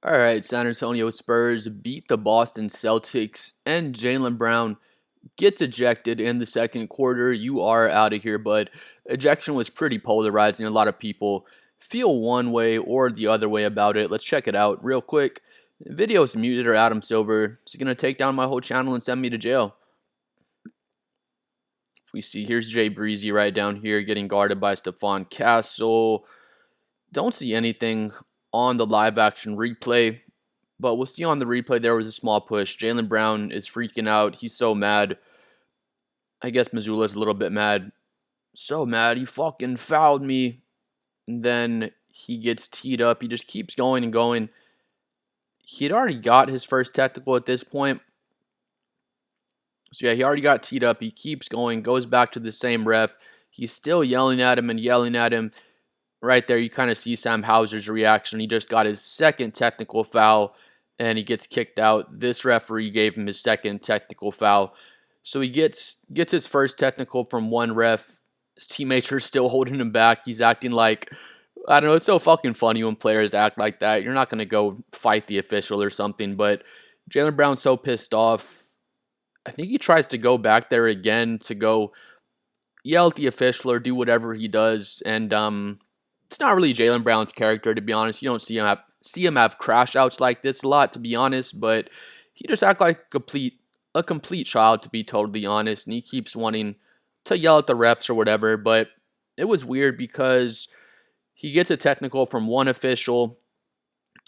All right, San Antonio Spurs beat the Boston Celtics, and Jalen Brown gets ejected in the second quarter. You are out of here, bud. Ejection was pretty polarizing. A lot of people feel one way or the other way about it. Let's check it out real quick. Video's muted or Adam Silver. He's going to take down my whole channel and send me to jail. If we see, here's Jay Breezy right down here getting guarded by Stephon Castle. Don't see anything on the live action replay. But we'll see on the replay there was a small push. Jalen Brown is freaking out. He's so mad. I guess Missoula's a little bit mad. So mad. He fucking fouled me. And then he gets teed up. He just keeps going and going. He had already got his first technical at this point. So yeah, he already got teed up. He keeps going. Goes back to the same ref. He's still yelling at him and yelling at him. Right there, you kind of see Sam Hauser's reaction. He just got his second technical foul, and he gets kicked out. This referee gave him his second technical foul. So he gets his first technical from one ref. His teammates are still holding him back. He's acting like, I don't know, it's so fucking funny when players act like that. You're not going to go fight the official or something, but Jalen Brown's so pissed off. I think he tries to go back there again to go yell at the official or do whatever he does, and it's not really Jalen Brown's character, to be honest. You don't see him have crash outs like this a lot, to be honest. But he just acts like a complete child, to be totally honest. And he keeps wanting to yell at the refs or whatever. But it was weird because he gets a technical from one official,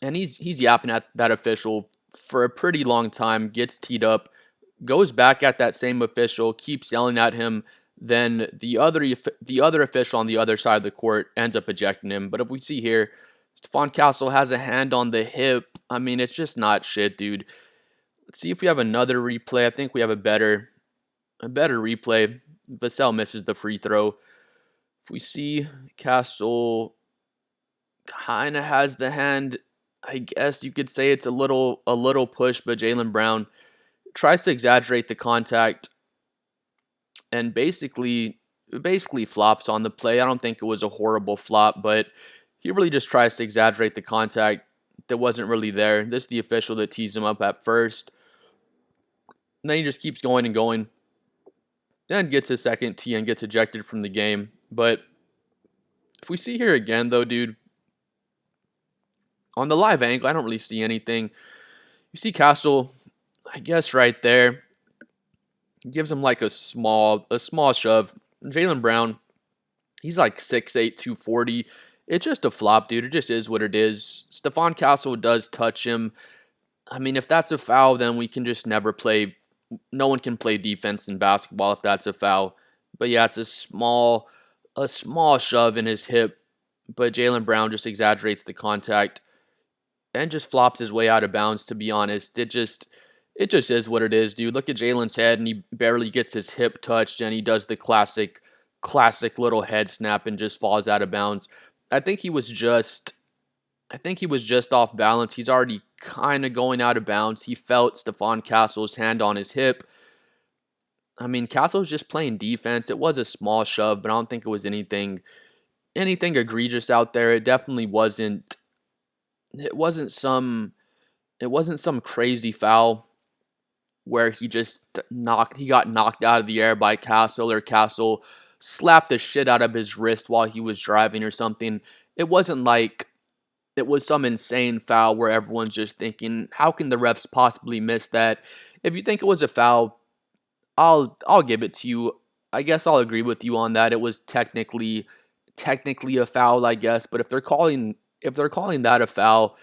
and he's yapping at that official for a pretty long time. Gets teed up, goes back at that same official, keeps yelling at him. Then the other official on the other side of the court ends up ejecting him. But if we see here, Stephon Castle has a hand on the hip. I mean, it's just not shit, dude. Let's see if we have another replay. I think we have a better replay. Vassell misses the free throw. If we see, Castle kind of has the hand. I guess you could say it's a little push, but Jalen Brown tries to exaggerate the contact and basically flops on the play. I don't think it was a horrible flop, but he really just tries to exaggerate the contact that wasn't really there. This is the official that tees him up at first. And then he just keeps going and going. Then gets his second tee and gets ejected from the game. But if we see here again, though, dude, on the live angle, I don't really see anything. You see Castle, I guess, right there. Gives him like a small shove. Jalen Brown, he's like 6'8", 240. It's just a flop, dude. It just is what it is. Stephon Castle does touch him. I mean, if that's a foul, then we can just never play. No one can play defense in basketball if that's a foul. But yeah, it's a small shove in his hip. But Jalen Brown just exaggerates the contact and just flops his way out of bounds, to be honest. It just is what it is, dude. Look at Jalen's head, and he barely gets his hip touched, and he does the classic little head snap and just falls out of bounds. I think he was just off balance. He's already kind of going out of bounds. He felt Stephon Castle's hand on his hip. I mean, Castle's just playing defense. It was a small shove, but I don't think it was anything egregious out there. It definitely wasn't. It wasn't some crazy foul where he got knocked out of the air by Castle, or Castle slapped the shit out of his wrist while he was driving or something. It wasn't like it was some insane foul where everyone's just thinking, how can the refs possibly miss that? If you think it was a foul, I'll give it to you. I guess I'll agree with you on that. It was technically a foul, I guess, but if they're calling that a foul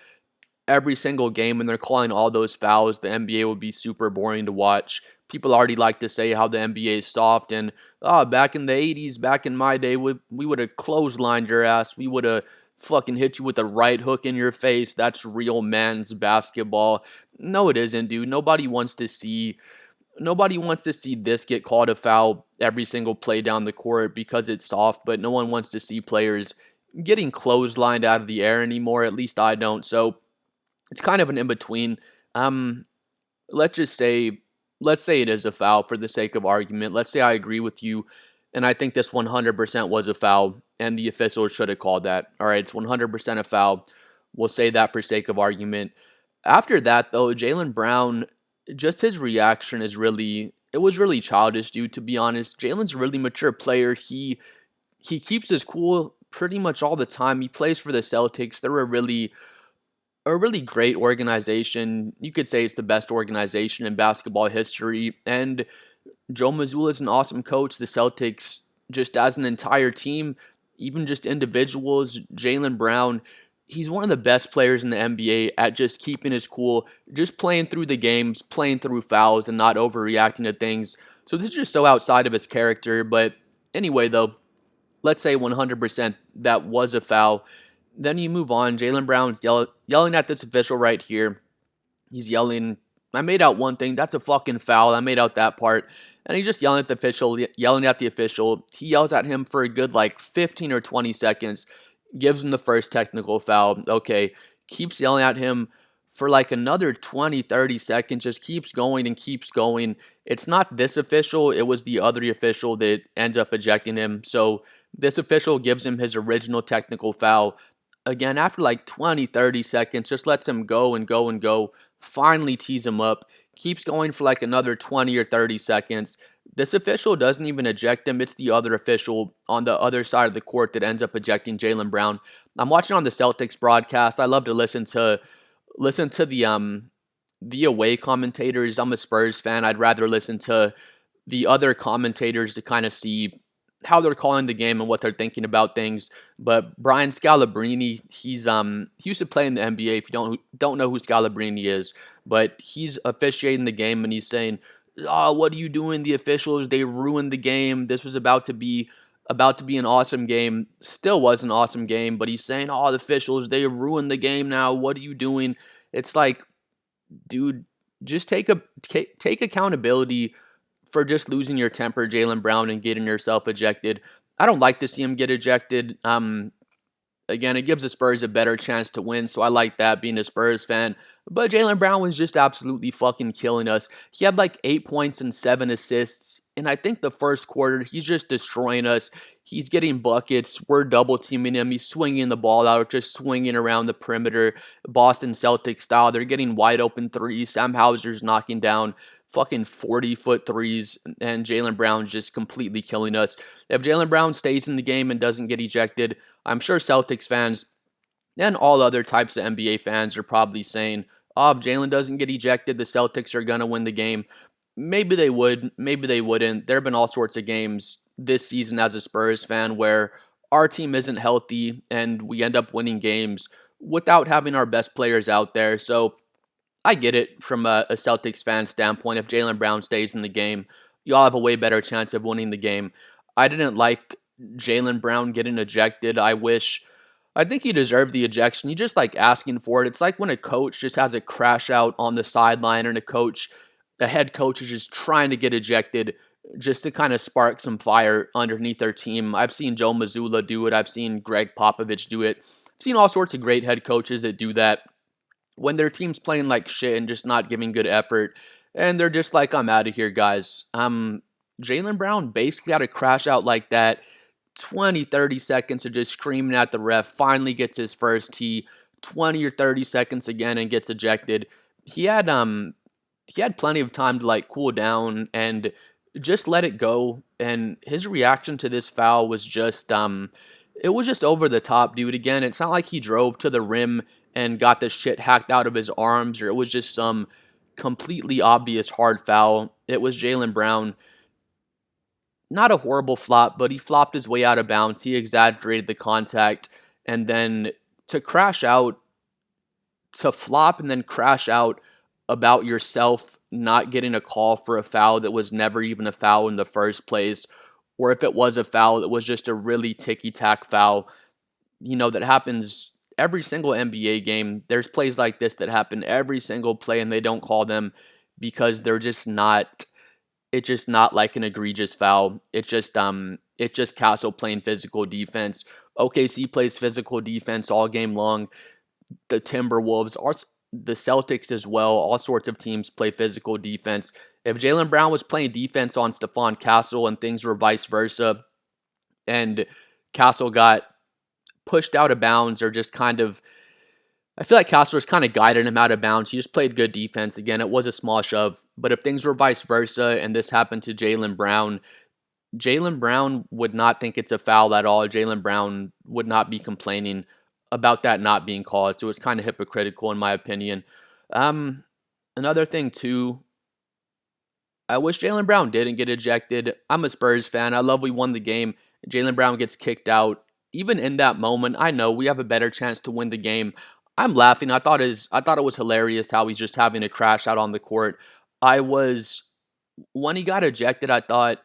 every single game and they're calling all those fouls, the NBA would be super boring to watch. People already like to say how the NBA is soft and back in the 80s, back in my day, we would have clotheslined your ass. We would have fucking hit you with a right hook in your face. That's real men's basketball. No, it isn't, dude. Nobody wants to see this get called a foul every single play down the court because it's soft, but no one wants to see players getting clotheslined out of the air anymore. At least I don't. So it's kind of an in-between. Let's say it is a foul for the sake of argument. Let's say I agree with you, and I think this 100% was a foul, and the official should have called that. All right, it's 100% a foul. We'll say that for sake of argument. After that, though, Jalen Brown, just his reaction is really, it was really childish, dude, to be honest. Jalen's a really mature player. He keeps his cool pretty much all the time. He plays for the Celtics. They're a really great organization. You could say it's the best organization in basketball history. And Joe Mazzulla is an awesome coach. The Celtics, just as an entire team, even just individuals, Jalen Brown, he's one of the best players in the NBA at just keeping his cool, just playing through the games, playing through fouls, and not overreacting to things. So this is just so outside of his character. But anyway, though, let's say 100% that was a foul. Then you move on. Jalen Brown's yelling at this official right here. He's yelling, I made out one thing. That's a fucking foul. I made out that part. And he's just yelling at the official, yelling at the official. He yells at him for a good like 15 or 20 seconds, gives him the first technical foul. Okay, keeps yelling at him for like another 20, 30 seconds, just keeps going and keeps going. It's not this official, it was the other official that ends up ejecting him. So this official gives him his original technical foul. Again, after like 20, 30 seconds, just lets him go and go and go. Finally tees him up. Keeps going for like another 20 or 30 seconds. This official doesn't even eject him. It's the other official on the other side of the court that ends up ejecting Jalen Brown. I'm watching on the Celtics broadcast. I love to listen to the away commentators. I'm a Spurs fan. I'd rather listen to the other commentators to kind of see how they're calling the game and what they're thinking about things. But Brian Scalabrine, he used to play in the NBA. If you don't know who Scalabrine is, but he's officiating the game and he's saying, "Oh, what are you doing? The officials, they ruined the game. This was about to be an awesome game. Still was an awesome game, but he's saying, "Oh, the officials, they ruined the game now. What are you doing?" It's like, dude, just take accountability for just losing your temper, Jalen Brown, and getting yourself ejected. I don't like to see him get ejected. Again, it gives the Spurs a better chance to win, so I like that being a Spurs fan. But Jalen Brown was just absolutely fucking killing us. He had like 8 points and 7 assists, and I think the first quarter, he's just destroying us. He's getting buckets. We're double teaming him. He's swinging the ball out, just swinging around the perimeter, Boston Celtics style. They're getting wide open threes. Sam Hauser's knocking down fucking 40-foot threes, and Jalen Brown just completely killing us. If Jalen Brown stays in the game and doesn't get ejected, I'm sure Celtics fans and all other types of NBA fans are probably saying, "Oh, if Jalen doesn't get ejected, the Celtics are going to win the game." Maybe they would, maybe they wouldn't. There have been all sorts of games this season as a Spurs fan where our team isn't healthy and we end up winning games without having our best players out there. So I get it from a Celtics fan standpoint. If Jalen Brown stays in the game, y'all have a way better chance of winning the game. I didn't like Jalen Brown getting ejected. I think he deserved the ejection. He just like asking for it. It's like when a coach just has a crash out on the sideline and the head coach is just trying to get ejected just to kind of spark some fire underneath their team. I've seen Joe Mazzulla do it. I've seen Greg Popovich do it. I've seen all sorts of great head coaches that do that when their team's playing like shit and just not giving good effort. And they're just like, "I'm out of here, guys." Jalen Brown basically had a crash out like that. 20, 30 seconds of just screaming at the ref, finally gets his first tee, 20 or 30 seconds again and gets ejected. He had he had plenty of time to like cool down and just let it go. And his reaction to this foul was just it was just over the top, dude. Again, it's not like he drove to the rim and got the shit hacked out of his arms, or it was just some completely obvious hard foul. It was Jalen Brown. Not a horrible flop, but he flopped his way out of bounds. He exaggerated the contact. And then to crash out, to flop and then crash out about yourself not getting a call for a foul that was never even a foul in the first place, or if it was a foul, it was just a really ticky-tack foul, that happens every single NBA game. There's plays like this that happen every single play, and they don't call them because it's just not like an egregious foul. It's just Castle playing physical defense. OKC plays physical defense all game long. The Timberwolves, the Celtics as well. All sorts of teams play physical defense. If Jalen Brown was playing defense on Stephon Castle and things were vice versa, and Castle got pushed out of bounds or just kind of I feel like Castle's kind of guided him out of bounds. He just played good defense. Again, it was a small shove. But if things were vice versa and this happened to Jalen Brown would not think it's a foul at all. Jalen Brown would not be complaining about that not being called. So it's kind of hypocritical in my opinion. Um, Another thing too, I wish Jalen Brown didn't get ejected. I'm a Spurs fan. I love we won the game. Jalen Brown gets kicked out. Even in that moment, I know we have a better chance to win the game. I'm laughing. I thought it was hilarious how he's just having a crash out on the court. I was when he got ejected, I thought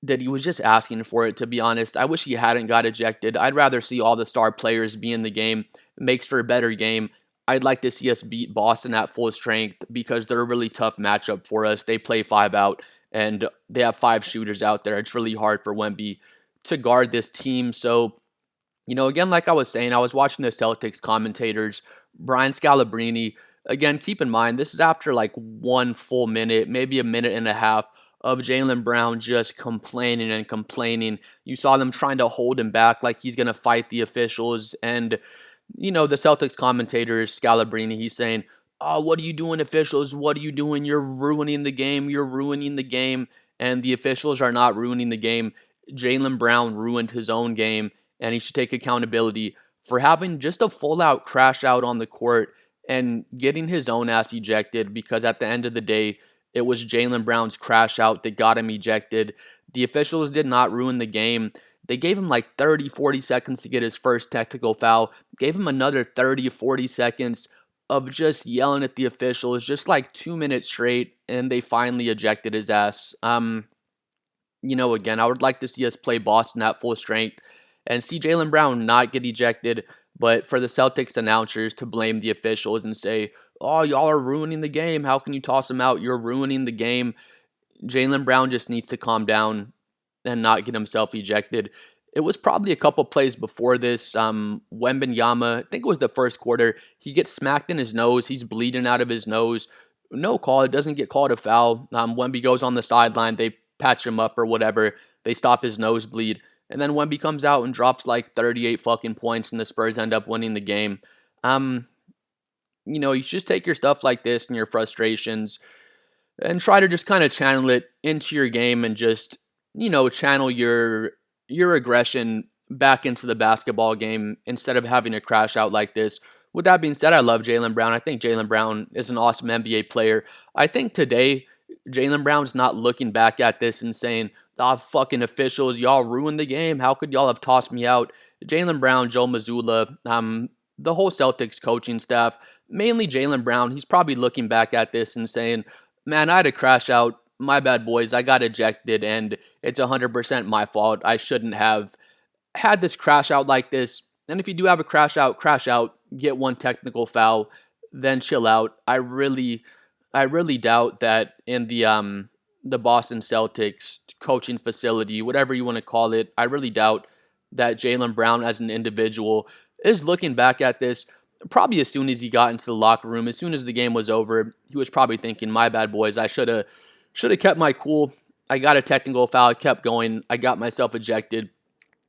that he was just asking for it, to be honest. I wish he hadn't got ejected. I'd rather see all the star players be in the game. It makes for a better game. I'd like to see us beat Boston at full strength because they're a really tough matchup for us. They play 5 out and they have 5 shooters out there. It's really hard for Wemby to guard this team. So, again, like I was saying, I was watching the Celtics commentators, Brian Scalabrine. Again, keep in mind, this is after like 1 full minute, maybe a minute and a half of Jalen Brown just complaining and complaining. You saw them trying to hold him back like he's going to fight the officials. And, the Celtics commentators, Scalabrine, he's saying, "Oh, what are you doing, officials? What are you doing? You're ruining the game. You're ruining the game." And the officials are not ruining the game. Jalen Brown ruined his own game, and he should take accountability for having just a full out crash out on the court and getting his own ass ejected because at the end of the day, it was Jalen Brown's crash out that got him ejected. The officials did not ruin the game. They gave him like 30, 40 seconds to get his first technical foul, gave him another 30, 40 seconds of just yelling at the officials, just like 2 minutes straight, and they finally ejected his ass. Again, I would like to see us play Boston at full strength and see Jalen Brown not get ejected, but for the Celtics announcers to blame the officials and say, "Oh, y'all are ruining the game. How can you toss him out? You're ruining the game." Jalen Brown just needs to calm down and not get himself ejected. It was probably a couple plays before this. Wembanyama, I think it was the first quarter, he gets smacked in his nose. He's bleeding out of his nose. No call. It doesn't get called a foul. Wemby goes on the sideline. They patch him up or whatever. They stop his nosebleed. And then Wemby comes out and drops like 38 fucking points, and the Spurs end up winning the game. Um, you just take your stuff like this and your frustrations and try to just kind of channel it into your game and just channel your aggression back into the basketball game instead of having a crash out like this. With that being said, I love Jalen Brown. I think Jalen Brown is an awesome NBA player. I think today Jalen Brown's not looking back at this and saying, "Ah, fucking officials, y'all ruined the game. How could y'all have tossed me out?" Jalen Brown, Joe Mazzulla, the whole Celtics coaching staff, mainly Jalen Brown, he's probably looking back at this and saying, "Man, I had a crash out. My bad, boys. I got ejected, and it's 100% my fault. I shouldn't have had this crash out like this. And if you do have a crash out, get one technical foul, then chill out." I really doubt that in the Boston Celtics coaching facility, whatever you want to call it, I really doubt that Jalen Brown as an individual is looking back at this. Probably as soon as he got into the locker room, as soon as the game was over, he was probably thinking, "My bad, boys. I should have kept my cool. I got a technical foul. I kept going. I got myself ejected."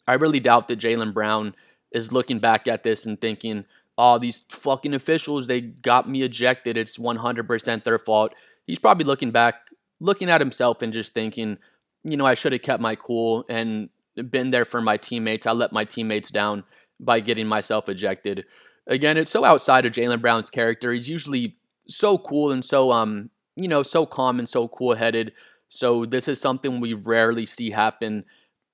I really doubt that Jalen Brown is looking back at this and thinking, "Oh, these fucking officials, they got me ejected. It's 100% their fault." He's probably looking back, looking at himself and just thinking, "I should have kept my cool and been there for my teammates. I let my teammates down by getting myself ejected." Again, it's so outside of Jalen Brown's character. He's usually so cool and so so calm and so cool-headed. So this is something we rarely see happen.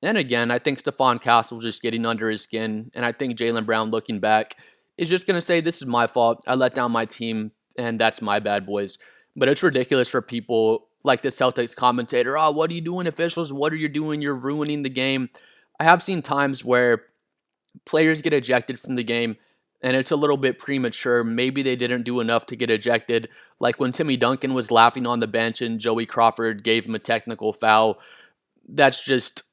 And again, I think Stephon Castle's just getting under his skin. And I think Jalen Brown, looking back, is just going to say, "This is my fault. I let down my team, and that's my bad, boys." But it's ridiculous for people like the Celtics commentator. "Oh, what are you doing, officials? What are you doing? You're ruining the game." I have seen times where players get ejected from the game, and it's a little bit premature. Maybe they didn't do enough to get ejected. Like when Timmy Duncan was laughing on the bench and Joey Crawford gave him a technical foul. That's just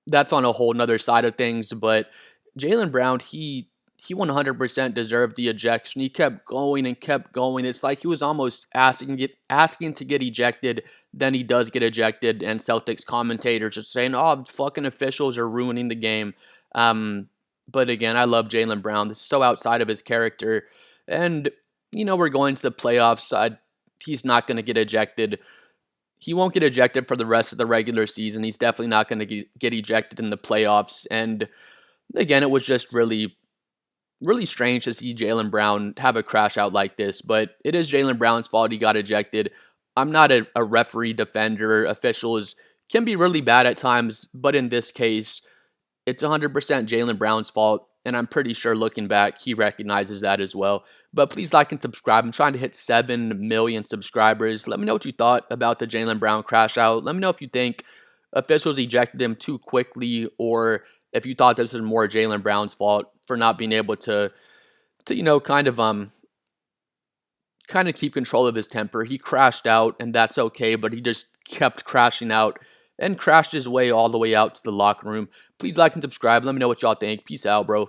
that's on a whole nother side of things. But Jalen Brown, he 100% deserved the ejection. He kept going and kept going. It's like he was almost asking to get ejected. Then he does get ejected, and Celtics commentators are saying, "Oh, fucking officials are ruining the game." But again, I love Jalen Brown. This is so outside of his character. And, we're going to the playoffs. He's not going to get ejected. He won't get ejected for the rest of the regular season. He's definitely not going to get ejected in the playoffs. And again, it was just really, really strange to see Jalen Brown have a crash out like this. But it is Jalen Brown's fault he got ejected. I'm not a referee, defender. Officials can be really bad at times. But in this case, it's 100% Jalen Brown's fault, and I'm pretty sure looking back, he recognizes that as well. But please like and subscribe. I'm trying to hit 7 million subscribers. Let me know what you thought about the Jalen Brown crash out. Let me know if you think officials ejected him too quickly, or if you thought this was more Jalen Brown's fault for not being able to kind of keep control of his temper. He crashed out, and that's okay, but he just kept crashing out and crashed his way all the way out to the locker room. Please like and subscribe. Let me know what y'all think. Peace out, bro.